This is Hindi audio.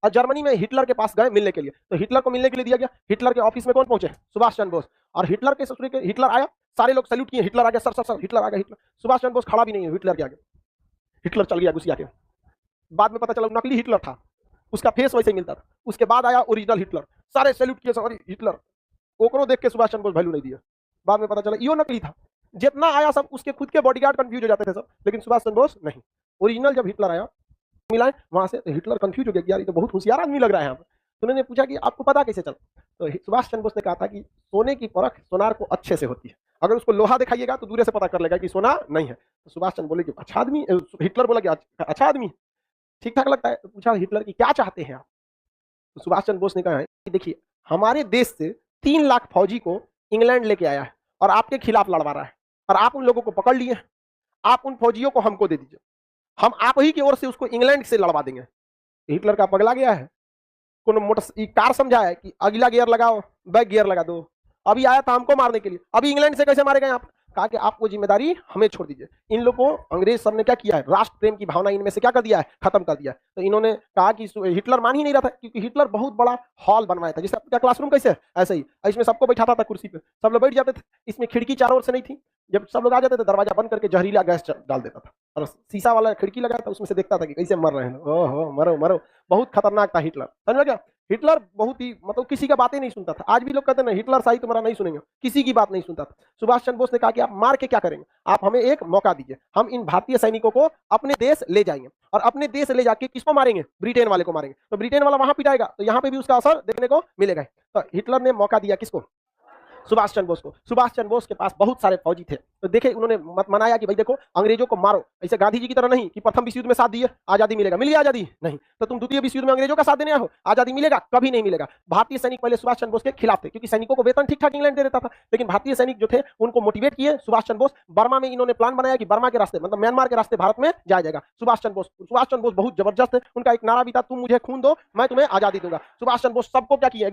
और जर्मनी में हिटलर के पास गए मिलने के लिए, तो हिटलर को मिलने के लिए दिया गया। हिटलर के ऑफिस में कौन पहुंचे? सुभाष चंद्र बोस। और हिटलर के ससुर के हिटलर आया, सारे लोग सैल्यूट किए, हिटलर आ गया, सर सर सर हिटलर आ गया। हिटलर, सुभाष चंद्र बोस खड़ा भी नहीं है हिटलर के आगे, हिटलर चल गया गुस्सिया के। बाद में पता चला नकली हिटलर था, उसका फेस वैसे ही मिलता था। उसके बाद आया ओरिजिनल हिटलर, सारे सैल्यूट किए, सॉरी हिटलर। ओकरो देख के सुभाष चंद्र बोस वैल्यू नहीं दिया। बाद में पता चला यो नकली था। जितना आया सब उसके खुद के बॉडीगार्ड कंफ्यूज हो जाते थे सब, लेकिन सुभाष चंद्र बोस नहीं। ओरिजिनल जब हिटलर आया मिलाए वहां से, तो हिटलर कंफ्यूज हो गया कि यार ये तो बहुत होशियार आदमी लग रहा है यहाँ पर। तो उन्होंने पूछा कि आपको पता कैसे चला? तो सुभाष चंद्र बोस ने कहा था कि सोने की परख सोनार को अच्छे से होती है, अगर उसको लोहा दिखाइएगा तो दूर से पता कर लेगा कि सोना नहीं है। तो सुभाष चंद्र बोले कि अच्छा आदमी, हिटलर बोला कि अच्छा आदमी, ठीक ठाक लगता है। तो पूछा हिटलर की क्या चाहते हैं आप? तो सुभाष चंद्र बोस ने कहा है कि देखिए, हमारे देश से 3 लाख फौजी को इंग्लैंड लेके आया है और आपके खिलाफ लड़वा रहा है, और आप उन लोगों को पकड़ लिए, आप उन फौजियों को हमको दे दीजिए, हम आप ही की ओर से उसको इंग्लैंड से लड़वा देंगे। हिटलर का पगला गया है, कोनो मोटर कार समझा है कि अगला गियर लगाओ, बैक गियर लगा दो। अभी आया था हमको मारने के लिए, अभी इंग्लैंड से कैसे मारेगा आप? कहा कि आप वो जिम्मेदारी हमें छोड़ दीजिए। इन लोगों को अंग्रेज सब ने क्या किया है, राष्ट्र प्रेम की भावना इनमें से क्या कर दिया है, खत्म कर दिया है। तो इन्होंने कहा कि हिटलर मान ही नहीं रहा था, क्योंकि हिटलर बहुत बड़ा हॉल बनवाया था, जैसे आपका क्लासरूम कैसे है ऐसे ही, इसमें सबको बैठाता था कुर्सी पे, सब लोग बैठ जाते थे। इसमें खिड़की चारों ओर से नहीं थी, जब सब लोग आ जाते थे दरवाजा बंद करके जहरीला गैस डाल देता था, और शीशा वाला खिड़की लगाया था, उसमें से देखता था कि कैसे मर रहे हैं। ओहो मरो मरो, बहुत खतरनाक था हिटलर, समझ में क्या? हिटलर बहुत ही मतलब किसी का बातें नहीं सुनता था। आज भी लोग कहते हैं ना हिटलर सही तुम्हारा नहीं सुनेंगे, किसी की बात नहीं सुनता था। सुभाष चंद्र बोस ने कहा कि आप मार के क्या करेंगे, आप हमें एक मौका दीजिए, हम इन भारतीय सैनिकों को अपने देश ले जाएंगे, और अपने देश ले जाके किसको मारेंगे? ब्रिटेन वाले को मारेंगे। तो ब्रिटेन वाला वहां पिटाएगा तो यहाँ पे भी उसका असर देखने को मिलेगा। तो हिटलर ने मौका दिया किसको? सुभाष चंद्र बोस को। सुभाष चंद्र बोस के पास बहुत सारे फौजी थे, तो देखे उन्होंने मनाया कि भाई देखो अंग्रेजों को मारो, ऐसे गांधी जी की तरह नहीं कि प्रथम विश्व युद्ध में साथ दिए आजादी मिलेगा, मिल गया आजादी नहीं, तो तुम द्वितीय विश्व युद्ध में अंग्रेजों का साथ देने आए हो, आजादी मिलेगा? कभी नहीं मिलेगा। भारतीय सैनिक पहले सुभाष चंद्र बोस के खिलाफ थे, क्योंकि सैनिकों को वेतन ठीक ठाक इंग्लैंड दे देता था, लेकिन भारतीय सैनिक जो थे उनको मोटिवेट किए सुभाष चंद्र बोस। बर्मा में इन्होंने प्लान बनाया कि बर्मा के रास्ते मतलब म्यांमार के रास्ते भारत में जाया जाएगा। सुभाष चंद्र बोस बहुत जबरदस्त है, उनका एक नारा भी था, तुम मुझे खून दो मैं तुम्हें आजादी दूंगा। सुभाष चंद्र बोस सबको क्या किया,